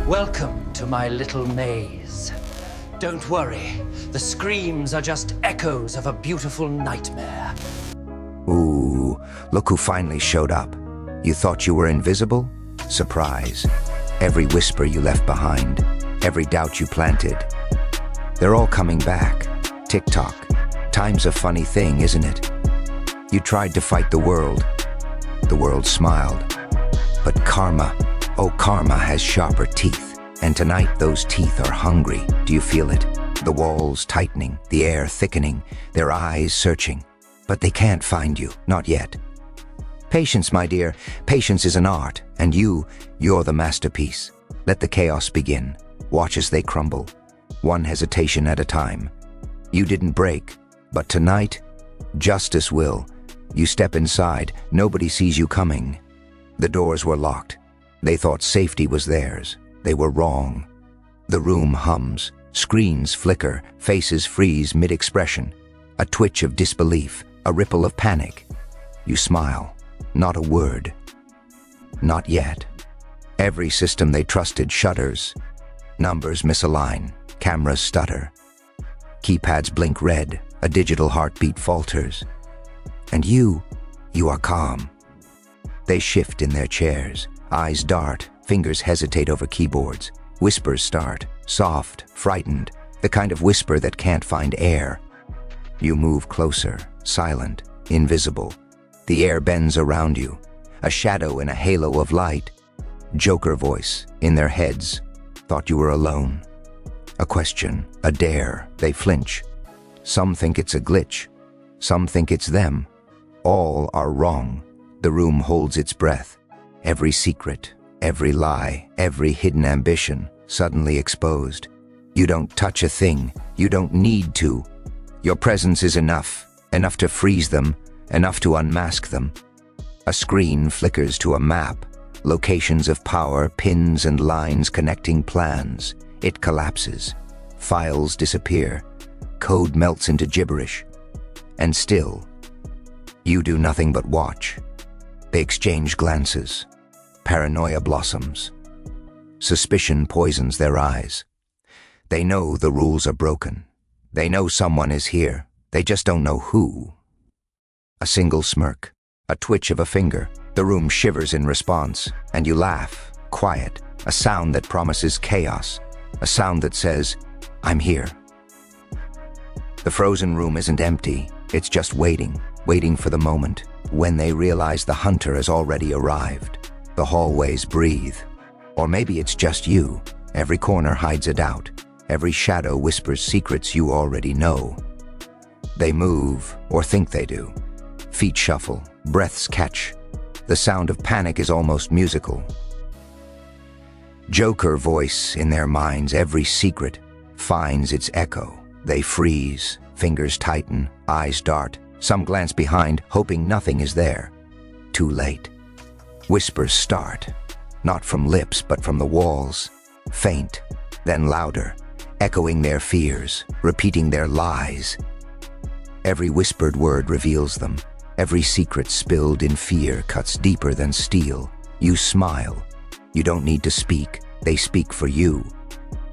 Welcome to my little maze. Don't worry, the screams are just echoes of a beautiful nightmare. Ooh, look who finally showed up. You thought you were invisible? Surprise. Every whisper you left behind, every doubt you planted. They're all coming back. Tick-tock. Time's a funny thing, isn't it? You tried to fight the world. The world smiled. But karma, oh karma has sharper teeth. And tonight those teeth are hungry. Do you feel it? The walls tightening, the air thickening, their eyes searching. But they can't find you, not yet. Patience, my dear, patience is an art, and you're the masterpiece. Let the chaos begin. Watch as they crumble, one hesitation at a time. You didn't break, but tonight, justice will. You step inside, nobody sees you coming. The doors were locked. They thought safety was theirs. They were wrong. The room hums, screens flicker, faces freeze mid-expression. A twitch of disbelief, a ripple of panic. You smile. Not a word. Not yet. Every system they trusted shudders. Numbers misalign. Cameras stutter. Keypads blink red. A digital heartbeat falters. And you are calm. They shift in their chairs. Eyes dart. Fingers hesitate over keyboards. Whispers start. Soft, frightened. The kind of whisper that can't find air. You move closer. Silent. Invisible. The air bends around you. A shadow in a halo of light. Joker voice, in their heads. Thought you were alone. A question, a dare, they flinch. Some think it's a glitch. Some think it's them. All are wrong. The room holds its breath. Every secret, every lie, every hidden ambition, suddenly exposed. You don't touch a thing. You don't need to. Your presence is enough. Enough to freeze them. Enough to unmask them. A screen flickers to a map. Locations of power, pins and lines connecting plans. It collapses. Files disappear. Code melts into gibberish. And still, you do nothing but watch. They exchange glances. Paranoia blossoms. Suspicion poisons their eyes. They know the rules are broken. They know someone is here. They just don't know who. A single smirk. A twitch of a finger. The room shivers in response, and you laugh, quiet, a sound that promises chaos, a sound that says, I'm here. The frozen room isn't empty, it's just waiting for the moment, when they realize the hunter has already arrived. The hallways breathe. Or maybe it's just you. Every corner hides a doubt. Every shadow whispers secrets you already know. They move, or think they do. Feet shuffle, breaths catch. The sound of panic is almost musical. Joker voice in their minds, every secret finds its echo. They freeze, fingers tighten, eyes dart. Some glance behind, hoping nothing is there. Too late. Whispers start, not from lips but from the walls. Faint, then louder, echoing their fears, repeating their lies. Every whispered word reveals them. Every secret spilled in fear cuts deeper than steel. You smile. You don't need to speak. They speak for you.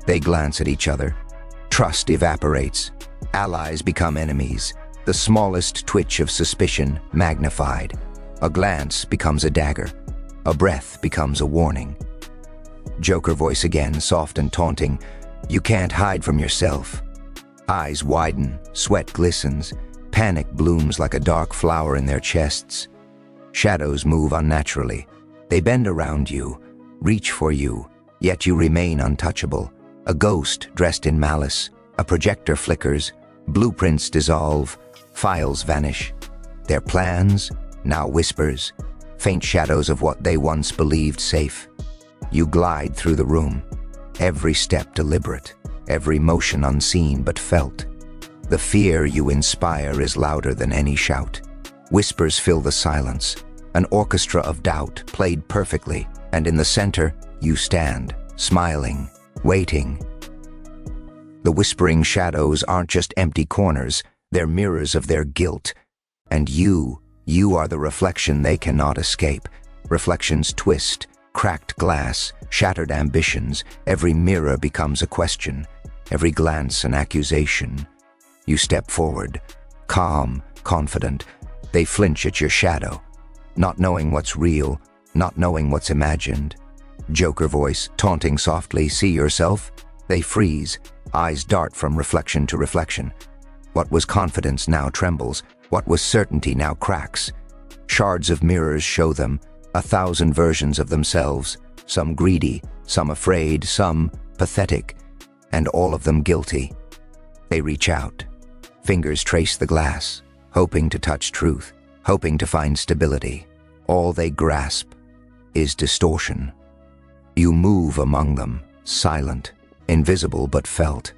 They glance at each other. Trust evaporates. Allies become enemies. The smallest twitch of suspicion magnified. A glance becomes a dagger. A breath becomes a warning. Joker voice again, soft and taunting. You can't hide from yourself. Eyes widen. Sweat glistens. Panic blooms like a dark flower in their chests. Shadows move unnaturally. They bend around you, reach for you, yet you remain untouchable. A ghost dressed in malice. A projector flickers. Blueprints dissolve. Files vanish. Their plans, now whispers. Faint shadows of what they once believed safe. You glide through the room. Every step deliberate. Every motion unseen but felt. The fear you inspire is louder than any shout. Whispers fill the silence. An orchestra of doubt played perfectly, and in the center, you stand, smiling, waiting. The whispering shadows aren't just empty corners, they're mirrors of their guilt. And you are the reflection they cannot escape. Reflections twist, Cracked glass, shattered ambitions, every mirror becomes a question, every glance an accusation. You step forward, calm, confident. They flinch at your shadow, not knowing what's real, not knowing what's imagined. Joker voice, taunting softly, see yourself? They freeze, eyes dart from reflection to reflection. What was confidence now trembles, what was certainty now cracks. Shards of mirrors show them, 1,000 versions of themselves, some greedy, some afraid, some pathetic, and all of them guilty. They reach out. Fingers trace the glass, hoping to touch truth, hoping to find stability. All they grasp is distortion. You move among them, silent, invisible but felt.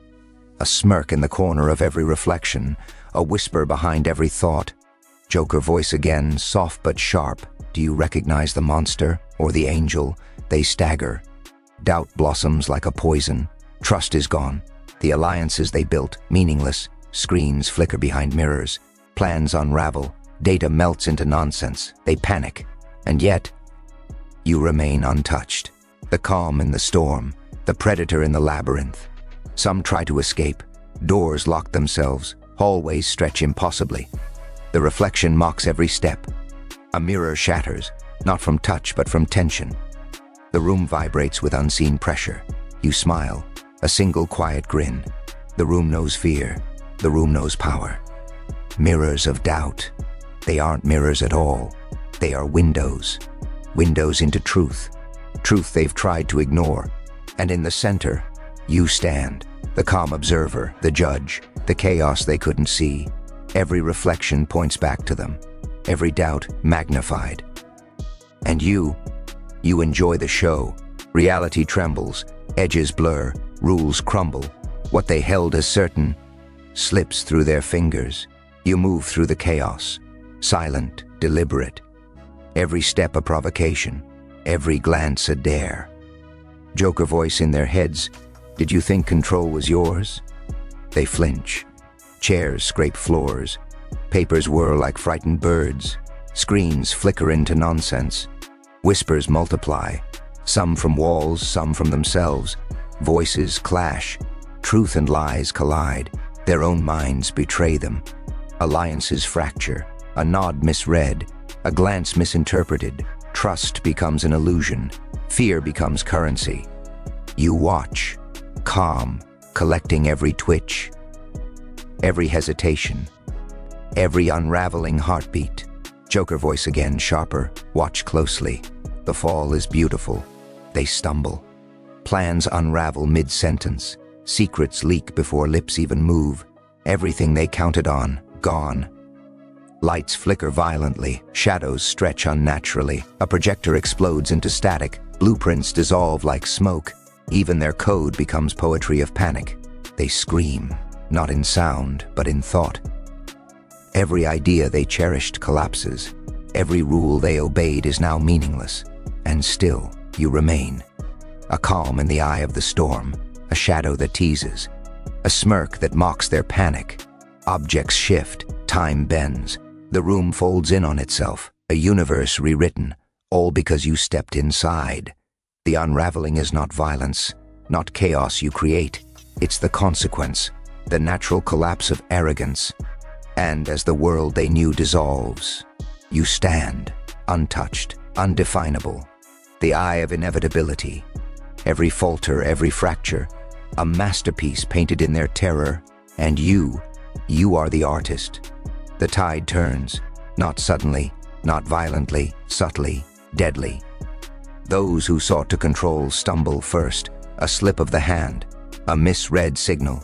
A smirk in the corner of every reflection, a whisper behind every thought. Joker voice again, soft but sharp. Do you recognize the monster or the angel? They stagger. Doubt blossoms like a poison. Trust is gone. The alliances they built, meaningless. Screens flicker behind mirrors. Plans unravel. Data melts into nonsense. They panic. And yet, you remain untouched. The calm in the storm. The predator in the labyrinth. Some try to escape. Doors lock themselves. Hallways stretch impossibly. The reflection mocks every step. A mirror shatters, not from touch but from tension. The room vibrates with unseen pressure. You smile, a single quiet grin. The room knows fear. The room knows power. Mirrors of doubt. They aren't mirrors at all. They are windows. Windows into truth. Truth they've tried to ignore. And in the center, you stand. The calm observer, the judge, the chaos they couldn't see. Every reflection points back to them. Every doubt magnified. And you enjoy the show. Reality trembles, edges blur, rules crumble. What they held as certain slips through their fingers. You move through the chaos, silent, deliberate. Every step a provocation, every glance a dare. Joker voice in their heads, did you think control was yours? They flinch. Chairs scrape floors. Papers whir like frightened birds. Screens flicker into nonsense. Whispers multiply, some from walls, some from themselves. Voices clash. Truth and lies collide. Their own minds betray them. Alliances fracture. A nod misread. A glance misinterpreted. Trust becomes an illusion. Fear becomes currency. You watch, calm, collecting every twitch, every hesitation, every unraveling heartbeat. Joker voice again, sharper. Watch closely. The fall is beautiful. They stumble. Plans unravel mid-sentence. Secrets leak before lips even move. Everything they counted on, gone. Lights flicker violently. Shadows stretch unnaturally. A projector explodes into static. Blueprints dissolve like smoke. Even their code becomes poetry of panic. They scream, not in sound, but in thought. Every idea they cherished collapses. Every rule they obeyed is now meaningless. And still, you remain. A calm in the eye of the storm. A shadow that teases. A smirk that mocks their panic. Objects shift. Time bends. The room folds in on itself. A universe rewritten. All because you stepped inside. The unraveling is not violence, not chaos you create. It's the consequence, the natural collapse of arrogance. And as the world they knew dissolves, you stand, untouched, undefinable. The eye of inevitability. Every falter, every fracture, a masterpiece painted in their terror. And you are the artist. The tide turns, not suddenly, not violently, subtly, deadly. Those who sought to control stumble first. A slip of the hand, a misread signal,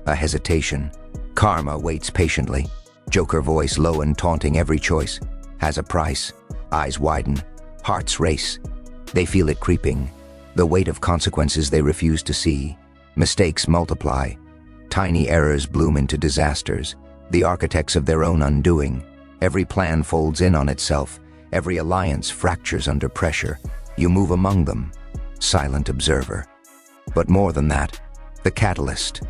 a hesitation. Karma waits patiently. Joker voice low and taunting every choice. Has a price. Eyes widen. Hearts race. They feel it creeping. The weight of consequences they refuse to see. Mistakes multiply. Tiny errors bloom into disasters. The architects of their own undoing. Every plan folds in on itself. Every alliance fractures under pressure. You move among them, silent observer. But more than that, the catalyst.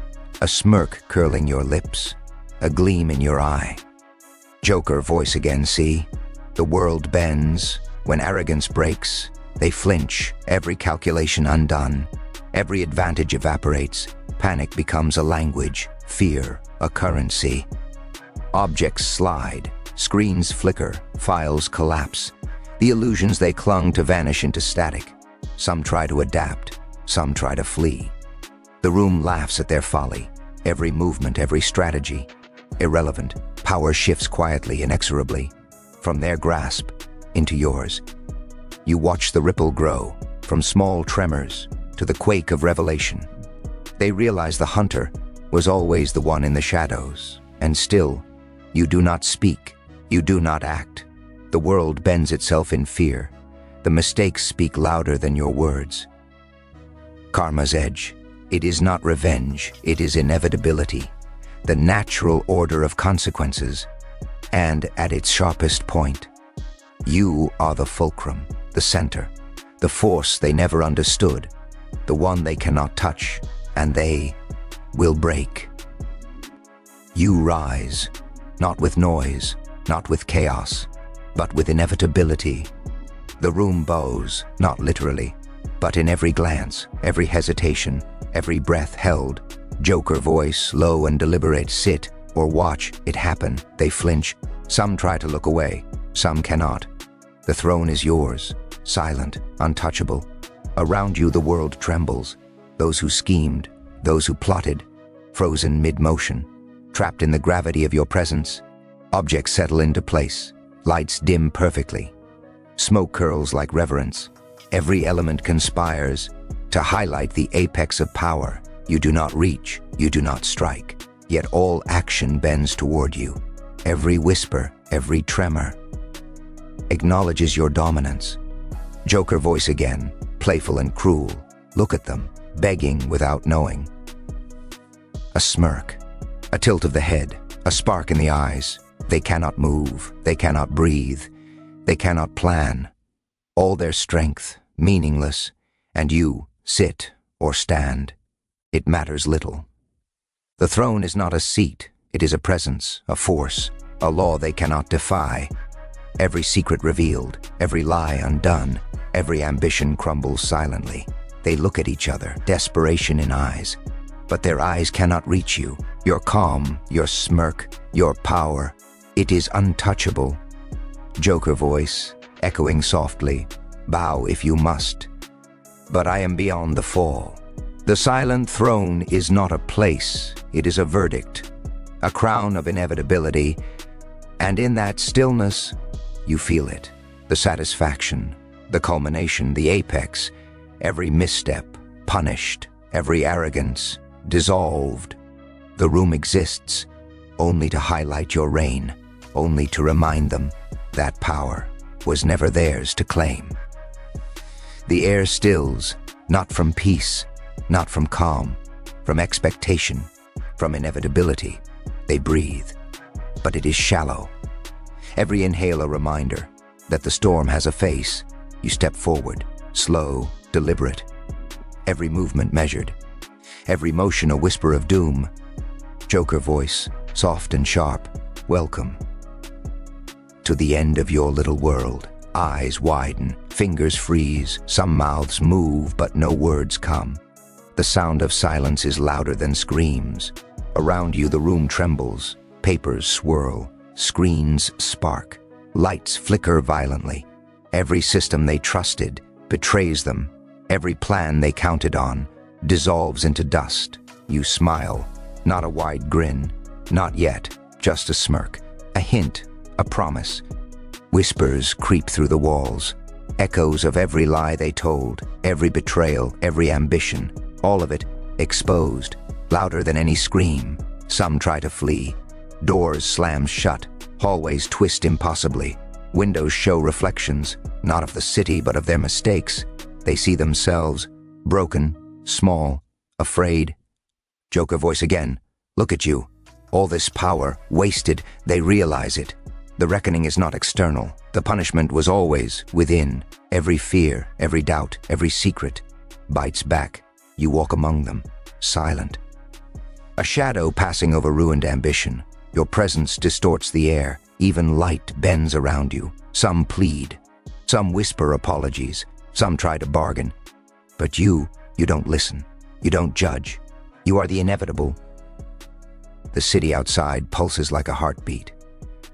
A smirk curling your lips, a gleam in your eye. Joker voice again, see? The world bends. When arrogance breaks, They flinch, every calculation undone. Every advantage evaporates. Panic becomes a language, fear a currency. Objects slide, screens flicker, files collapse. The illusions they clung to vanish into static. Some try to adapt, some try to flee. The room laughs at their folly. Every movement, every strategy. Irrelevant, power shifts quietly, inexorably. From their grasp into yours. You watch the ripple grow, from small tremors to the quake of revelation. They realize the hunter was always the one in the shadows, and still, you do not speak, you do not act. The world bends itself in fear. The mistakes speak louder than your words. Karma's edge. It is not revenge, it is inevitability, the natural order of consequences, and at its sharpest point, you are the fulcrum, the center, the force they never understood, the one they cannot touch, and they will break. You rise, not with noise, not with chaos, but with inevitability. The room bows, not literally, but in every glance, every hesitation, every breath held. Joker voice, low and deliberate, sit or watch it happen. They flinch. Some try to look away, some cannot. The throne is yours, silent, untouchable. Around you the world trembles. Those who schemed, those who plotted, frozen mid-motion, trapped in the gravity of your presence. Objects settle into place, lights dim perfectly. Smoke curls like reverence. Every element conspires to highlight the apex of power. You do not reach, you do not strike, yet all action bends toward you. Every whisper, every tremor acknowledges your dominance. Joker voice again, playful and cruel. Look at them, begging without knowing. A smirk, a tilt of the head, a spark in the eyes. They cannot move, they cannot breathe, they cannot plan. All their strength, meaningless, and you sit or stand. It matters little. The throne is not a seat, it is a presence, a force, a law they cannot defy. Every secret revealed, every lie undone, every ambition crumbles silently. They look at each other, desperation in eyes, but their eyes cannot reach you. Your calm, your smirk, your power, it is untouchable. Joker voice, echoing softly, bow if you must, but I am beyond the fall. The silent throne is not a place, it is a verdict, a crown of inevitability, and in that stillness, you feel it, the satisfaction, the culmination, the apex, every misstep punished, every arrogance dissolved. The room exists only to highlight your reign, only to remind them that power was never theirs to claim. The air stills, not from peace, not from calm, from expectation, from inevitability. They breathe, but it is shallow. Every inhale a reminder that the storm has a face. You step forward, slow, deliberate. Every movement measured, every motion a whisper of doom. Joker voice, soft and sharp, welcome. To the end of your little world, eyes widen, fingers freeze, some mouths move, but no words come. The sound of silence is louder than screams. Around you the room trembles, papers swirl, screens spark, lights flicker violently. Every system they trusted betrays them. Every plan they counted on dissolves into dust. You smile, not a wide grin, not yet, just a smirk, a hint, a promise. Whispers creep through the walls, echoes of every lie they told, every betrayal, every ambition, all of it exposed, louder than any scream. Some try to flee. Doors slam shut, hallways twist impossibly. Windows show reflections, not of the city but of their mistakes. They see themselves, broken, small, afraid. Joker voice again, look at you. All this power, wasted, they realize it. The reckoning is not external. The punishment was always within. Every fear, every doubt, every secret bites back. You walk among them, silent. A shadow passing over ruined ambition. Your presence distorts the air. Even light bends around you. Some plead. Some whisper apologies. Some try to bargain. But you don't listen. You don't judge. You are the inevitable. The city outside pulses like a heartbeat.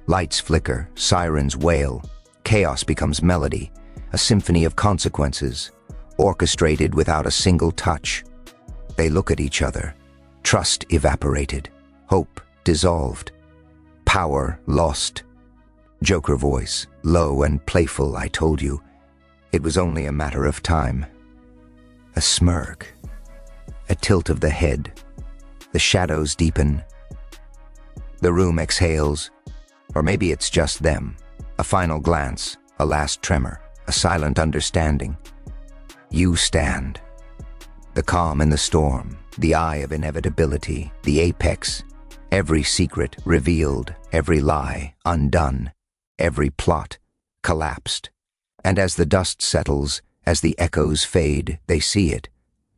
Lights flicker, sirens wail. Chaos becomes melody, a symphony of consequences, orchestrated without a single touch. They look at each other. Trust evaporated. Hope dissolved. Power lost. Joker voice, low and playful, I told you. It was only a matter of time. A smirk. A tilt of the head. The shadows deepen. The room exhales. Or maybe it's just them. A final glance, a last tremor, a silent understanding. You stand. The calm in the storm, the eye of inevitability, the apex. Every secret revealed, every lie undone, every plot collapsed. And as the dust settles, as the echoes fade, they see it.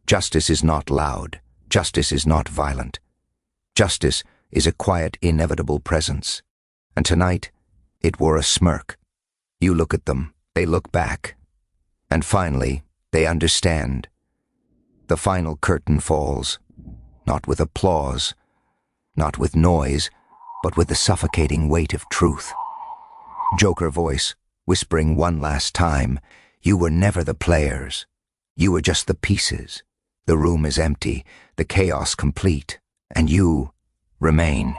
Justice is not loud. Justice is not violent. Justice is a quiet, inevitable presence. And tonight, it wore a smirk. You look at them, they look back. And finally, they understand. The final curtain falls, not with applause, not with noise, but with the suffocating weight of truth. Joker voice, whispering one last time, you were never the players. You were just the pieces. The room is empty, the chaos complete, and you remain.